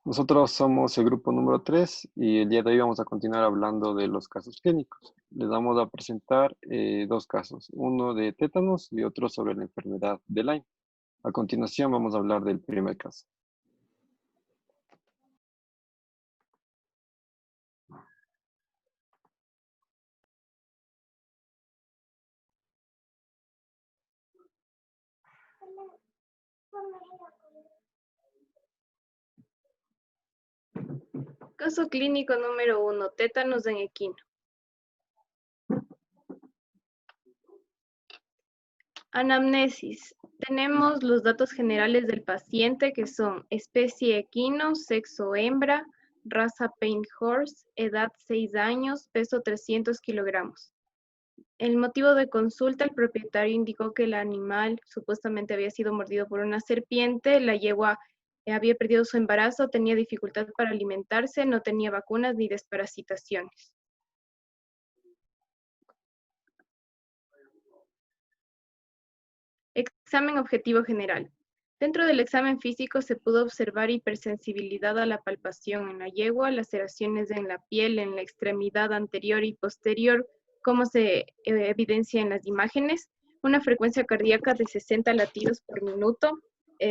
Nosotros somos el grupo número 3 y el día de hoy vamos a continuar hablando de los casos clínicos. Les vamos a presentar dos casos, uno de tétanos y otro sobre la enfermedad de Lyme. A continuación vamos a hablar del primer caso. Caso clínico número 1, tétanos en equino. Anamnesis. Tenemos los datos generales del paciente que son especie equino, sexo hembra, raza Paint Horse, edad 6 años, peso 300 kilogramos. El motivo de consulta, el propietario indicó que el animal supuestamente había sido mordido por una serpiente, la yegua había perdido su embarazo, tenía dificultad para alimentarse, no tenía vacunas ni desparasitaciones. Examen objetivo general. Dentro del examen físico se pudo observar hipersensibilidad a la palpación en la yegua, laceraciones en la piel, en la extremidad anterior y posterior, como se evidencia en las imágenes, una frecuencia cardíaca de 60 latidos por minuto,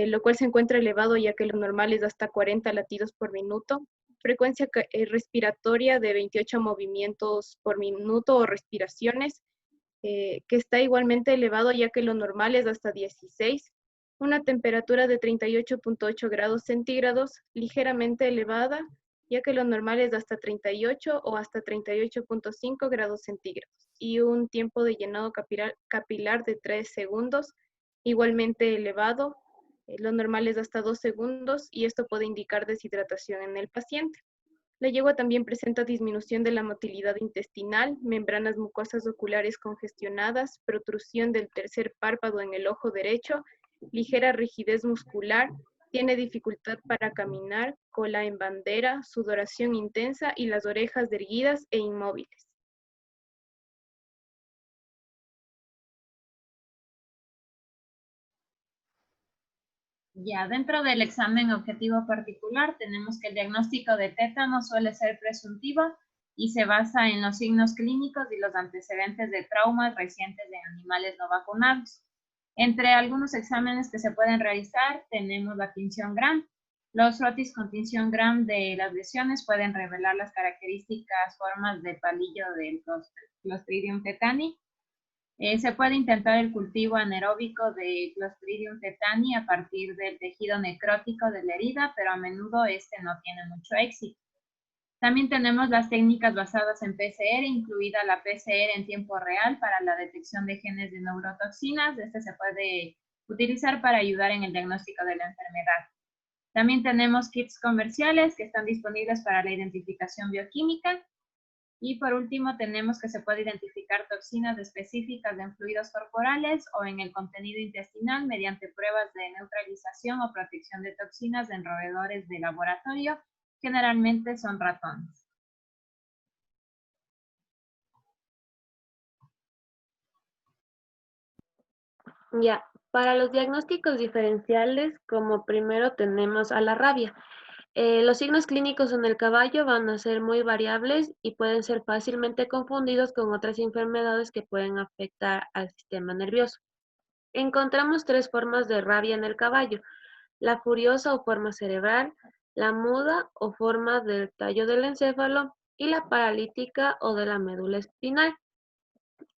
lo cual se encuentra elevado ya que lo normal es hasta 40 latidos por minuto, frecuencia respiratoria de 28 movimientos por minuto o respiraciones, que está igualmente elevado ya que lo normal es hasta 16, una temperatura de 38.8 grados centígrados, ligeramente elevada, ya que lo normal es hasta 38 o hasta 38.5 grados centígrados, y un tiempo de llenado capilar de 3 segundos, igualmente elevado, lo normal es hasta 2 segundos, y esto puede indicar deshidratación en el paciente. La yegua también presenta disminución de la motilidad intestinal, membranas mucosas oculares congestionadas, protrusión del tercer párpado en el ojo derecho, ligera rigidez muscular, tiene dificultad para caminar, cola en bandera, sudoración intensa y las orejas erguidas e inmóviles. Ya dentro del examen objetivo particular tenemos que el diagnóstico de tétano suele ser presuntivo y se basa en los signos clínicos y los antecedentes de traumas recientes de animales no vacunados. Entre algunos exámenes que se pueden realizar tenemos la tinción Gram. Los frotis con tinción Gram de las lesiones pueden revelar las características formas de palillo del Clostridium tetani. Se puede intentar el cultivo anaeróbico de Clostridium tetani a partir del tejido necrótico de la herida, pero a menudo este no tiene mucho éxito. También tenemos las técnicas basadas en PCR, incluida la PCR en tiempo real para la detección de genes de neurotoxinas. Este se puede utilizar para ayudar en el diagnóstico de la enfermedad. También tenemos kits comerciales que están disponibles para la identificación bioquímica. Y por último tenemos que se puede identificar toxinas específicas en fluidos corporales o en el contenido intestinal mediante pruebas de neutralización o protección de toxinas en roedores de laboratorio, generalmente son ratones. Ya, para los diagnósticos diferenciales, como primero tenemos a la rabia. Los signos clínicos en el caballo van a ser muy variables y pueden ser fácilmente confundidos con otras enfermedades que pueden afectar al sistema nervioso. Encontramos tres formas de rabia en el caballo: la furiosa o forma cerebral, la muda o forma del tallo del encéfalo y la paralítica o de la médula espinal.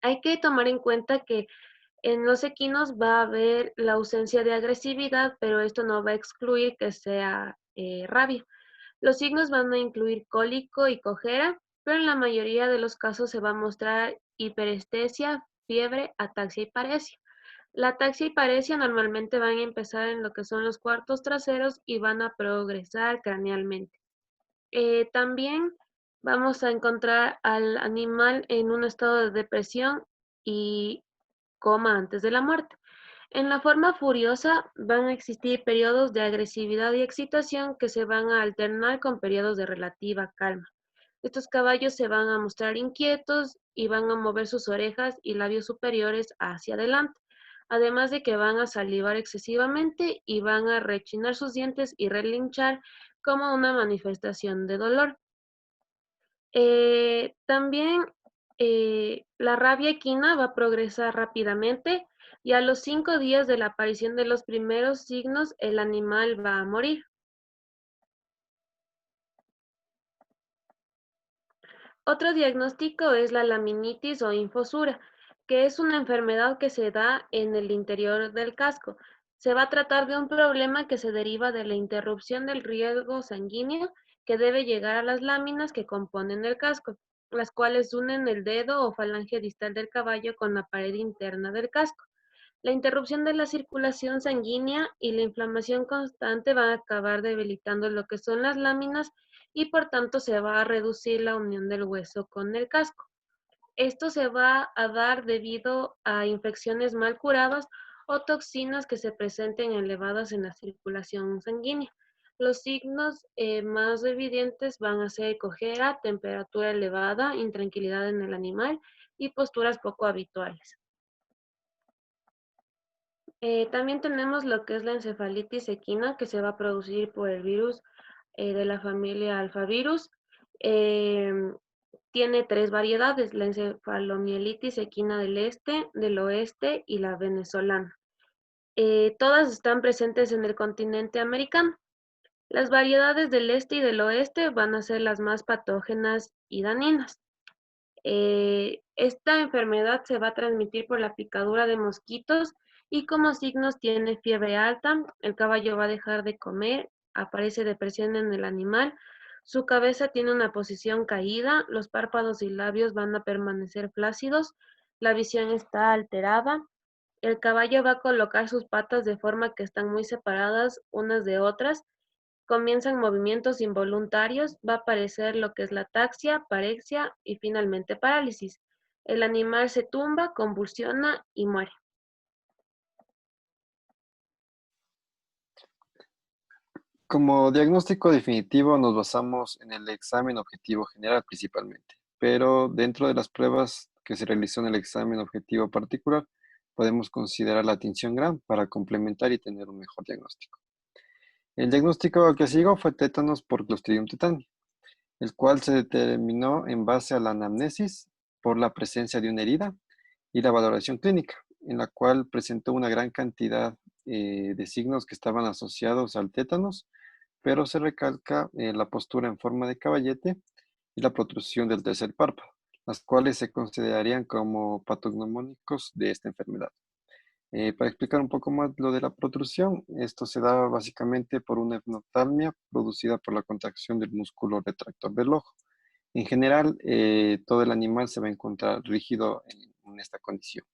Hay que tomar en cuenta que en los equinos va a haber la ausencia de agresividad, pero esto no va a excluir que sea rabia. Los signos van a incluir cólico y cojera, pero en la mayoría de los casos se va a mostrar hiperestesia, fiebre, ataxia y paresia. La ataxia y paresia normalmente van a empezar en lo que son los cuartos traseros y van a progresar cranealmente. También vamos a encontrar al animal en un estado de depresión y coma antes de la muerte. En la forma furiosa van a existir periodos de agresividad y excitación que se van a alternar con periodos de relativa calma. Estos caballos se van a mostrar inquietos y van a mover sus orejas y labios superiores hacia adelante. además de que van a salivar excesivamente y van a rechinar sus dientes y relinchar como una manifestación de dolor. También la rabia equina va a progresar rápidamente y a los 5 días de la aparición de los primeros signos, el animal va a morir. Otro diagnóstico es la laminitis o infosura, que es una enfermedad que se da en el interior del casco. Se va a tratar de un problema que se deriva de la interrupción del riego sanguíneo que debe llegar a las láminas que componen el casco, las cuales unen el dedo o falange distal del caballo con la pared interna del casco. La interrupción de la circulación sanguínea y la inflamación constante van a acabar debilitando lo que son las láminas y por tanto se va a reducir la unión del hueso con el casco. Esto se va a dar debido a infecciones mal curadas o toxinas que se presenten elevadas en la circulación sanguínea. Los signos más evidentes van a ser cojera, temperatura elevada, intranquilidad en el animal y posturas poco habituales. También tenemos lo que es la encefalitis equina, que se va a producir por el virus de la familia alfavirus. Tiene 3 variedades, la encefalomielitis equina del oeste y la venezolana. Todas están presentes en el continente americano. Las variedades del este y del oeste van a ser las más patógenas y dañinas. Esta enfermedad se va a transmitir por la picadura de mosquitos y como signos tiene fiebre alta, el caballo va a dejar de comer, aparece depresión en el animal, su cabeza tiene una posición caída, los párpados y labios van a permanecer flácidos, la visión está alterada, el caballo va a colocar sus patas de forma que están muy separadas unas de otras, comienzan movimientos involuntarios, va a aparecer lo que es la ataxia, parexia y finalmente parálisis. El animal se tumba, convulsiona y muere. Como diagnóstico definitivo nos basamos en el examen objetivo general principalmente, pero dentro de las pruebas que se realizó en el examen objetivo particular, podemos considerar la tinción Gram para complementar y tener un mejor diagnóstico. El diagnóstico que siguió fue tétanos por Clostridium tetani, el cual se determinó en base a la anamnesis por la presencia de una herida y la valoración clínica, en la cual presentó una gran cantidad de signos que estaban asociados al tétanos, pero se recalca la postura en forma de caballete y la protrusión del tercer párpado, las cuales se considerarían como patognomónicos de esta enfermedad. Para explicar un poco más lo de la protrusión, esto se da básicamente por una hipnotalmia producida por la contracción del músculo retractor del ojo. En general, todo el animal se va a encontrar rígido en esta condición.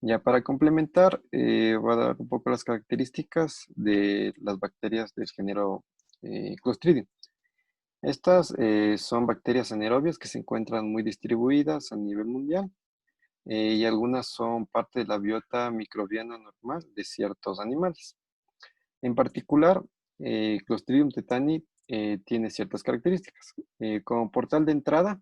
Ya para complementar, voy a dar un poco las características de las bacterias del género Clostridium. Estas son bacterias anaerobias que se encuentran muy distribuidas a nivel mundial y algunas son parte de la biota microbiana normal de ciertos animales. En particular, Clostridium tetani tiene ciertas características. Como portal de entrada,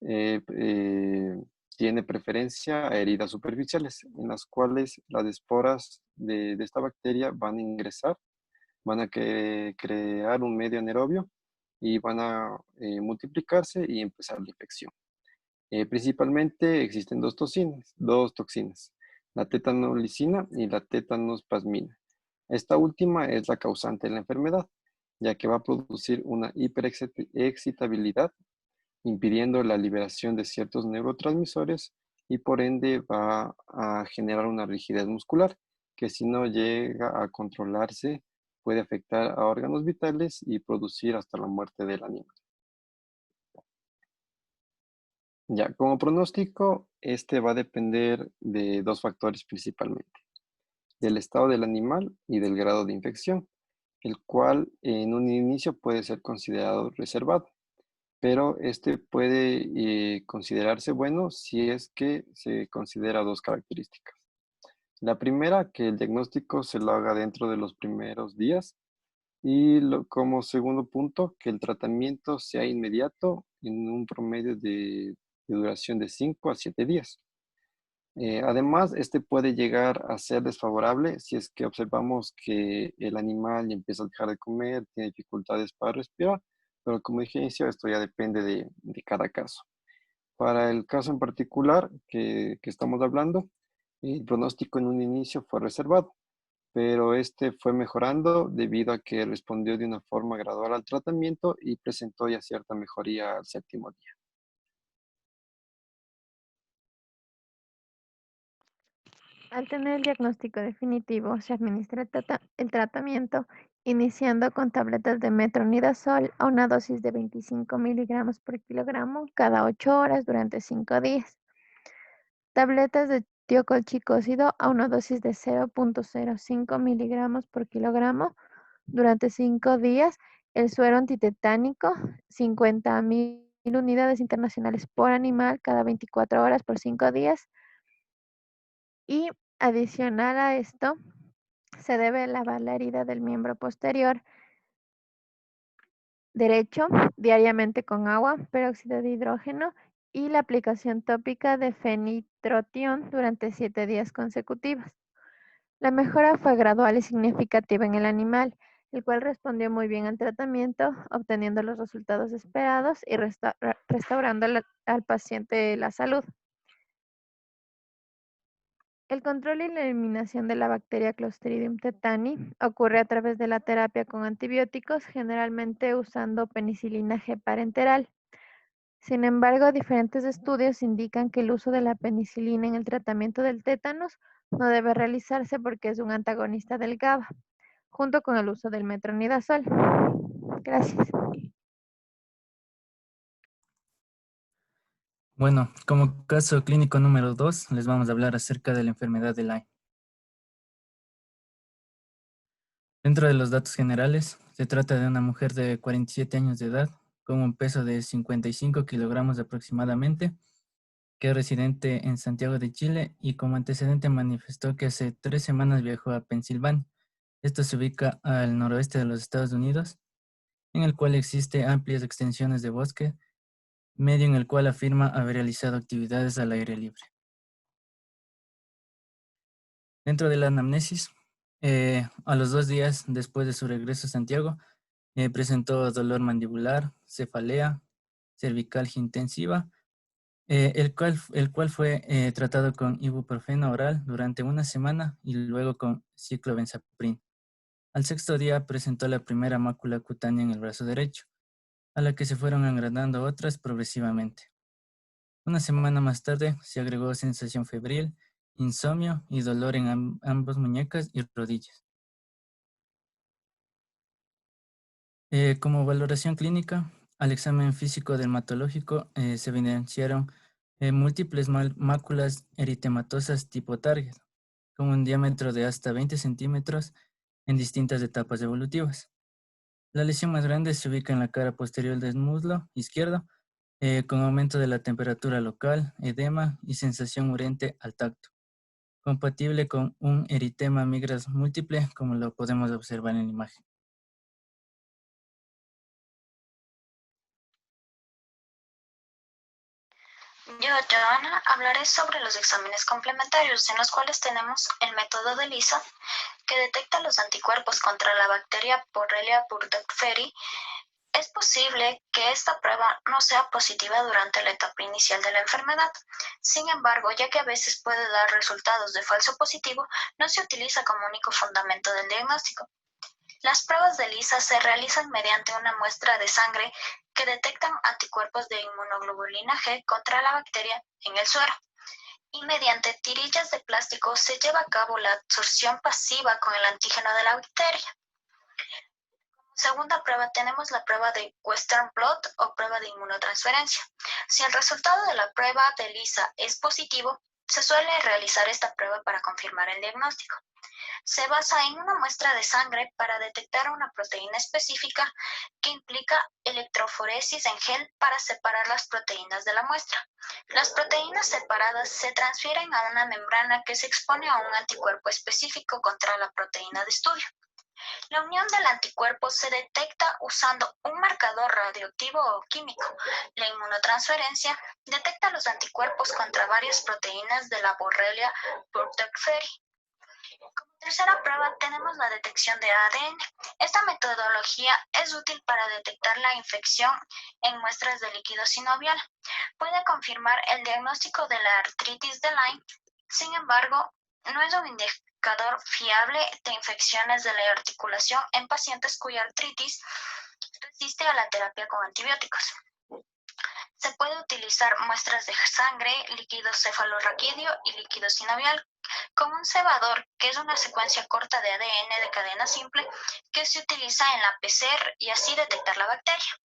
eh, eh, tiene preferencia a heridas superficiales, en las cuales las esporas de esta bacteria van a ingresar, van a crear un medio anaerobio y van a multiplicarse y empezar la infección. Principalmente existen dos toxinas, la tetanolicina y la tetanospasmina. Esta última es la causante de la enfermedad, ya que va a producir una hiperexcitabilidad, impidiendo la liberación de ciertos neurotransmisores y por ende va a generar una rigidez muscular, que si no llega a controlarse puede afectar a órganos vitales y producir hasta la muerte del animal. Ya, como pronóstico, este va a depender de dos factores principalmente, del estado del animal y del grado de infección, el cual en un inicio puede ser considerado reservado, pero este puede considerarse bueno si es que se considera dos características. La primera, que el diagnóstico se lo haga dentro de los primeros días y como segundo punto, que el tratamiento sea inmediato en un promedio de duración de 5 a 7 días. Además, este puede llegar a ser desfavorable si es que observamos que el animal empieza a dejar de comer, tiene dificultades para respirar, pero como dije al inicio, esto ya depende de cada caso. Para el caso en particular que estamos hablando, el pronóstico en un inicio fue reservado, pero este fue mejorando debido a que respondió de una forma gradual al tratamiento y presentó ya cierta mejoría al séptimo día. Al tener el diagnóstico definitivo, se administra el tratamiento iniciando con tabletas de metronidazol a una dosis de 25 miligramos por kilogramo cada 8 horas durante 5 días. Tabletas de tiocolchicócido a una dosis de 0.05 miligramos por kilogramo durante 5 días. El suero antitetánico, 50.000 unidades internacionales por animal cada 24 horas por 5 días. Y adicional a esto, se debe lavar la herida del miembro posterior derecho diariamente con agua, peróxido de hidrógeno y la aplicación tópica de fenitrotión durante 7 días consecutivos. La mejora fue gradual y significativa en el animal, el cual respondió muy bien al tratamiento, obteniendo los resultados esperados y restaurando al paciente la salud. El control y la eliminación de la bacteria Clostridium tetani ocurre a través de la terapia con antibióticos, generalmente usando penicilina G parenteral. Sin embargo, diferentes estudios indican que el uso de la penicilina en el tratamiento del tétanos no debe realizarse porque es un antagonista del GABA, junto con el uso del metronidazol. Gracias. Bueno, como caso clínico número 2, les vamos a hablar acerca de la enfermedad de Lyme. Dentro de los datos generales, se trata de una mujer de 47 años de edad, con un peso de 55 kilogramos aproximadamente, que es residente en Santiago de Chile y como antecedente manifestó que hace 3 semanas viajó a Pensilvania. Esto se ubica al noroeste de los Estados Unidos, en el cual existe amplias extensiones de bosque, medio en el cual afirma haber realizado actividades al aire libre. Dentro de la anamnesis, a los 2 días después de su regreso a Santiago, presentó dolor mandibular, cefalea, cervicalgia intensiva, el cual fue tratado con ibuprofeno oral durante una semana y luego con ciclobenzaprin. Al 6º día presentó la primera mácula cutánea en el brazo derecho, a la que se fueron agregando otras progresivamente. Una semana más tarde se agregó sensación febril, insomnio y dolor en ambas muñecas y rodillas. Como valoración clínica, al examen físico dermatológico se evidenciaron múltiples máculas eritematosas tipo target, con un diámetro de hasta 20 centímetros en distintas etapas evolutivas. La lesión más grande se ubica en la cara posterior del muslo izquierdo, con aumento de la temperatura local, edema y sensación urente al tacto, compatible con un eritema migras múltiple, como lo podemos observar en la imagen. Yo, Joana, hablaré sobre los exámenes complementarios, en los cuales tenemos el método de ELISA, que detecta los anticuerpos contra la bacteria Borrelia burgdorferi. Es posible que esta prueba no sea positiva durante la etapa inicial de la enfermedad. Sin embargo, ya que a veces puede dar resultados de falso positivo, no se utiliza como único fundamento del diagnóstico. Las pruebas de ELISA se realizan mediante una muestra de sangre que detectan anticuerpos de inmunoglobulina G contra la bacteria en el suero. Y mediante tirillas de plástico se lleva a cabo la absorción pasiva con el antígeno de la bacteria. Como segunda prueba tenemos la prueba de Western blot o prueba de inmunotransferencia. Si el resultado de la prueba de ELISA es positivo, se suele realizar esta prueba para confirmar el diagnóstico. Se basa en una muestra de sangre para detectar una proteína específica que implica electroforesis en gel para separar las proteínas de la muestra. Las proteínas separadas se transfieren a una membrana que se expone a un anticuerpo específico contra la proteína de estudio. La unión del anticuerpo se detecta usando un marcador radioactivo o químico. La inmunotransferencia detecta los anticuerpos contra varias proteínas de la Borrelia burgdorferi. Como tercera prueba tenemos la detección de ADN. Esta metodología es útil para detectar la infección en muestras de líquido sinovial. Puede confirmar el diagnóstico de la artritis de Lyme. Sin embargo, no es un indicador fiable de infecciones de la articulación en pacientes cuya artritis resiste a la terapia con antibióticos. Se puede utilizar muestras de sangre, líquido cefalorraquídeo y líquido sinovial con un cebador, que es una secuencia corta de ADN de cadena simple que se utiliza en la PCR y así detectar la bacteria.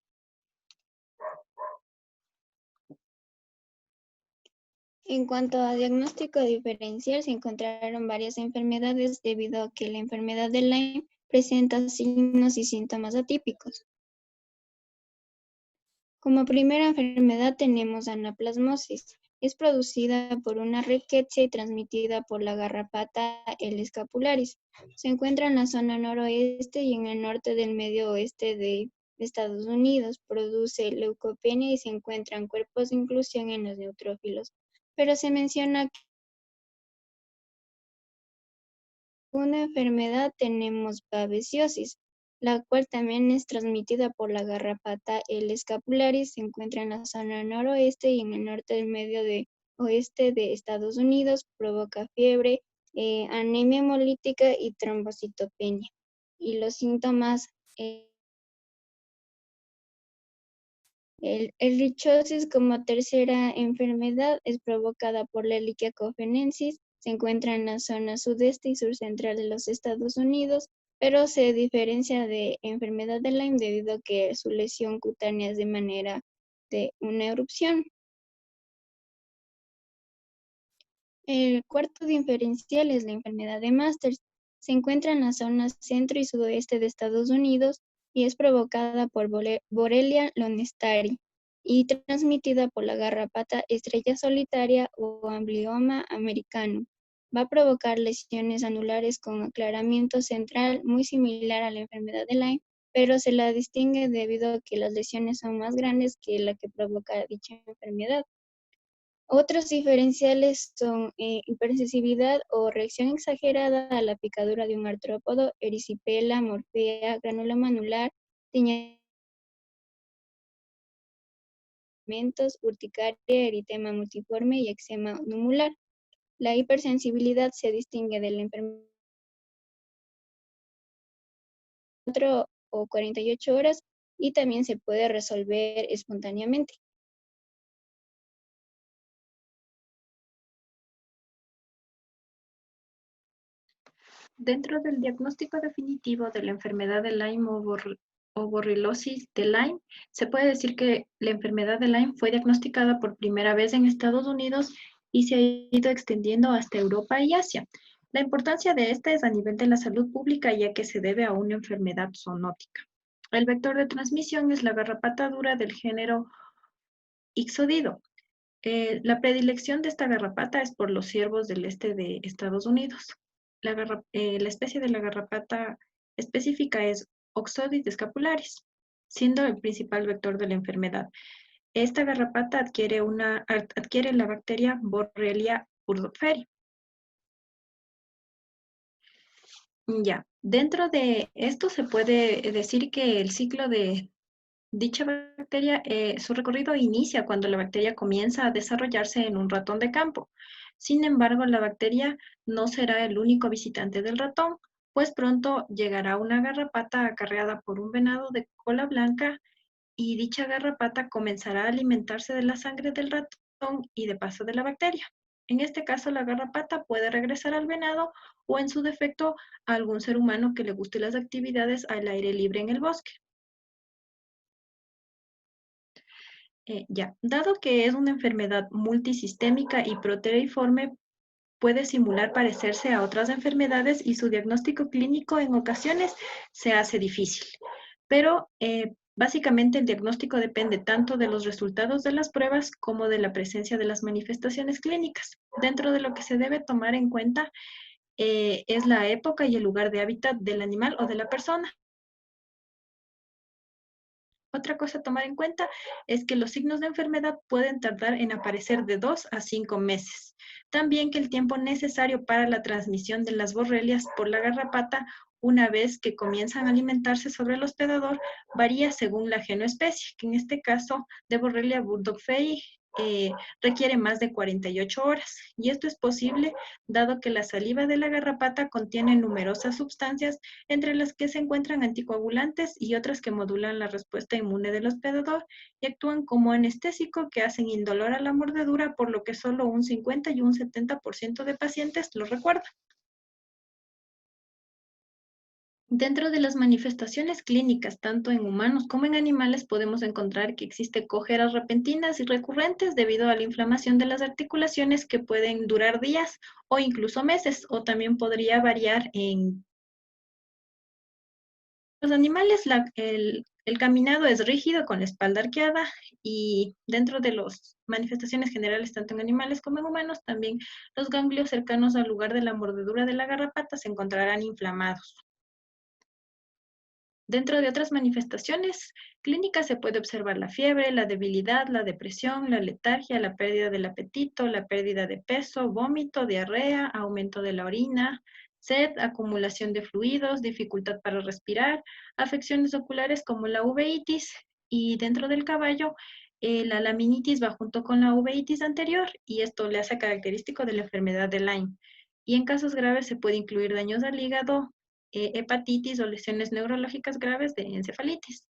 En cuanto a diagnóstico diferencial, se encontraron varias enfermedades debido a que la enfermedad de Lyme presenta signos y síntomas atípicos. Como primera enfermedad tenemos anaplasmosis. Es producida por una rickettsia y transmitida por la garrapata L. scapularis. Se encuentra en la zona noroeste y en el norte del medio oeste de Estados Unidos. Produce leucopenia y se encuentran cuerpos de inclusión en los neutrófilos. Pero se menciona que una enfermedad tenemos babesiosis, la cual también es transmitida por la garrapata L. scapularis, se encuentra en la zona noroeste y en el norte del medio oeste de Estados Unidos, provoca fiebre, anemia hemolítica y trombocitopenia. Y los síntomas, el lichosis como tercera enfermedad es provocada por la Ehrlichia cofenensis, se encuentra en la zona sudeste y surcentral de los Estados Unidos, pero se diferencia de enfermedad de Lyme debido a que su lesión cutánea es de manera de una erupción. El cuarto diferencial es la enfermedad de Masters. Se encuentra en la zona centro y sudoeste de Estados Unidos y es provocada por Borrelia lonestari y transmitida por la garrapata estrella solitaria o Amblyomma americano. Va a provocar lesiones anulares con aclaramiento central muy similar a la enfermedad de Lyme, pero se la distingue debido a que las lesiones son más grandes que la que provoca dicha enfermedad. Otros diferenciales son hipersensibilidad o reacción exagerada a la picadura de un artrópodo, erisipela, morfea, granuloma anular, tiñamientos, urticaria, eritema multiforme y eczema numular. La hipersensibilidad se distingue de la enfermedad 4 o 48 horas y también se puede resolver espontáneamente. Dentro del diagnóstico definitivo de la enfermedad de Lyme o borrelosis de Lyme, se puede decir que la enfermedad de Lyme fue diagnosticada por primera vez en Estados Unidos y se ha ido extendiendo hasta Europa y Asia. La importancia de esta es a nivel de la salud pública, ya que se debe a una enfermedad zoonótica. El vector de transmisión es la garrapata dura del género Ixodido. La predilección de esta garrapata es por los ciervos del este de Estados Unidos. La especie de la garrapata específica es Oxodis scapularis, siendo el principal vector de la enfermedad. Esta garrapata adquiere la bacteria Borrelia burgdorferi. Ya, dentro de esto se puede decir que el ciclo de dicha bacteria, su recorrido inicia cuando la bacteria comienza a desarrollarse en un ratón de campo. Sin embargo, la bacteria no será el único visitante del ratón, pues pronto llegará una garrapata acarreada por un venado de cola blanca y dicha garrapata comenzará a alimentarse de la sangre del ratón y de paso de la bacteria. En este caso, la garrapata puede regresar al venado o en su defecto a algún ser humano que le guste las actividades al aire libre en el bosque. Dado que es una enfermedad multisistémica y proteiforme, puede simular parecerse a otras enfermedades y su diagnóstico clínico en ocasiones se hace difícil. Pero básicamente el diagnóstico depende tanto de los resultados de las pruebas como de la presencia de las manifestaciones clínicas. Dentro de lo que se debe tomar en cuenta es la época y el lugar de hábitat del animal o de la persona. Otra cosa a tomar en cuenta es que los signos de enfermedad pueden tardar en aparecer de 2 a 5 meses. También que el tiempo necesario para la transmisión de las borrelias por la garrapata una vez que comienzan a alimentarse sobre el hospedador varía según la genoespecie, que en este caso de Borrelia burgdorferi requiere más de 48 horas. Y esto es posible dado que la saliva de la garrapata contiene numerosas sustancias entre las que se encuentran anticoagulantes y otras que modulan la respuesta inmune del hospedador y actúan como anestésico que hacen indolora la mordedura, por lo que solo un 50 y un 70% de pacientes lo recuerdan. Dentro de las manifestaciones clínicas, tanto en humanos como en animales, podemos encontrar que existe cojeras repentinas y recurrentes debido a la inflamación de las articulaciones que pueden durar días o incluso meses, o también podría variar en los animales. El caminado es rígido con la espalda arqueada y dentro de las manifestaciones generales, tanto en animales como en humanos, también los ganglios cercanos al lugar de la mordedura de la garrapata se encontrarán inflamados. Dentro de otras manifestaciones clínicas se puede observar la fiebre, la debilidad, la depresión, la letargia, la pérdida del apetito, la pérdida de peso, vómito, diarrea, aumento de la orina, sed, acumulación de fluidos, dificultad para respirar, afecciones oculares como la uveitis y dentro del caballo la laminitis va junto con la uveitis anterior y esto le hace característico de la enfermedad de Lyme. Y en casos graves se puede incluir daños al hígado, hepatitis o lesiones neurológicas graves de encefalitis.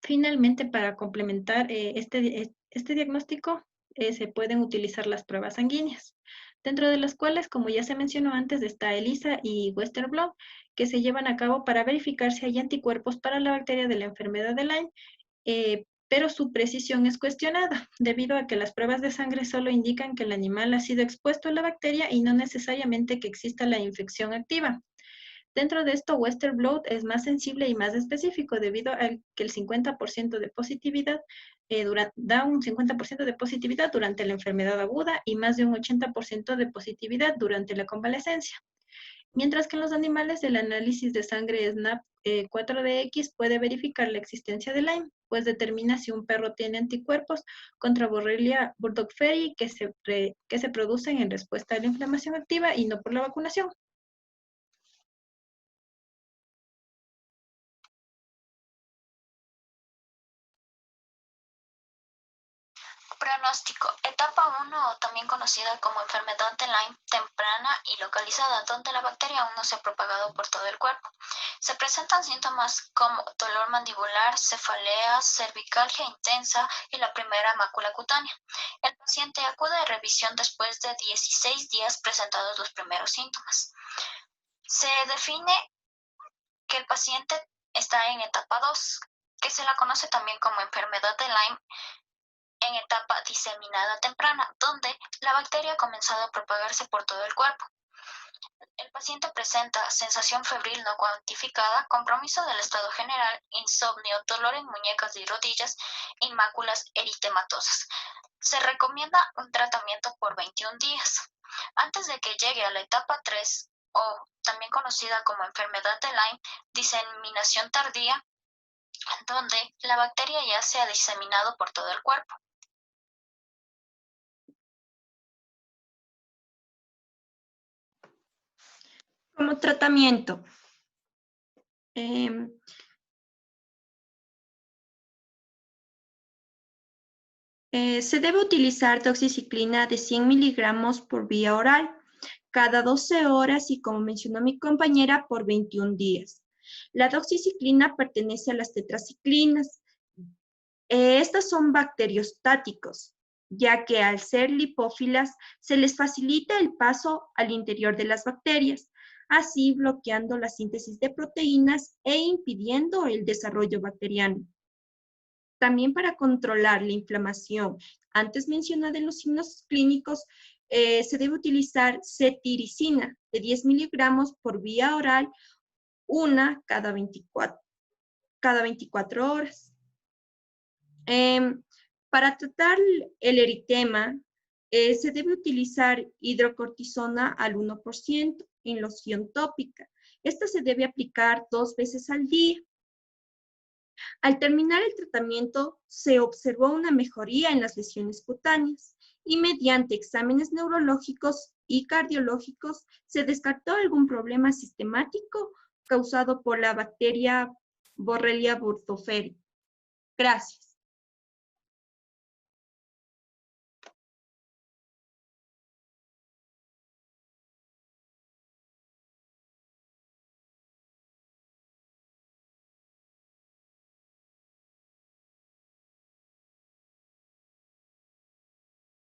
Finalmente, para complementar este diagnóstico, se pueden utilizar las pruebas sanguíneas, dentro de las cuales, como ya se mencionó antes, está ELISA y Western blot, que se llevan a cabo para verificar si hay anticuerpos para la bacteria de la enfermedad de Lyme, pero su precisión es cuestionada, debido a que las pruebas de sangre solo indican que el animal ha sido expuesto a la bacteria y no necesariamente que exista la infección activa. Dentro de esto, Western blot es más sensible y más específico debido a que el 50% de positividad da un 50% de positividad durante la enfermedad aguda y más de un 80% de positividad durante la convalecencia. Mientras que en los animales el análisis de sangre SNAP 4DX puede verificar la existencia de Lyme, pues determina si un perro tiene anticuerpos contra Borrelia burgdorferi que se producen en respuesta a la inflamación activa y no por la vacunación. Pronóstico. Etapa 1, también conocida como enfermedad de Lyme temprana y localizada, donde la bacteria aún no se ha propagado por todo el cuerpo. Se presentan síntomas como dolor mandibular, cefalea, cervicalgia intensa y la primera mácula cutánea. El paciente acude a revisión después de 16 días presentados los primeros síntomas. Se define que el paciente está en etapa 2, que se la conoce también como enfermedad de Lyme en etapa diseminada temprana, donde la bacteria ha comenzado a propagarse por todo el cuerpo. El paciente presenta sensación febril no cuantificada, compromiso del estado general, insomnio, dolor en muñecas y rodillas y máculas eritematosas. Se recomienda un tratamiento por 21 días. Antes de que llegue a la etapa 3, o también conocida como enfermedad de Lyme, diseminación tardía, donde la bacteria ya se ha diseminado por todo el cuerpo. Como tratamiento, se debe utilizar doxiciclina de 100 miligramos por vía oral cada 12 horas y, como mencionó mi compañera, por 21 días. La doxiciclina pertenece a las tetraciclinas. Estas son bacteriostáticos, ya que al ser lipófilas se les facilita el paso al interior de las bacterias, así bloqueando la síntesis de proteínas e impidiendo el desarrollo bacteriano. También para controlar la inflamación antes mencionada en los signos clínicos, se debe utilizar cetiricina de 10 miligramos por vía oral, una cada 24 horas. Para tratar el eritema, Se debe utilizar hidrocortisona al 1% en loción tópica. Esta se debe aplicar 2 veces al día. Al terminar el tratamiento, se observó una mejoría en las lesiones cutáneas y mediante exámenes neurológicos y cardiológicos se descartó algún problema sistemático causado por la bacteria Borrelia burgdorferi. Gracias.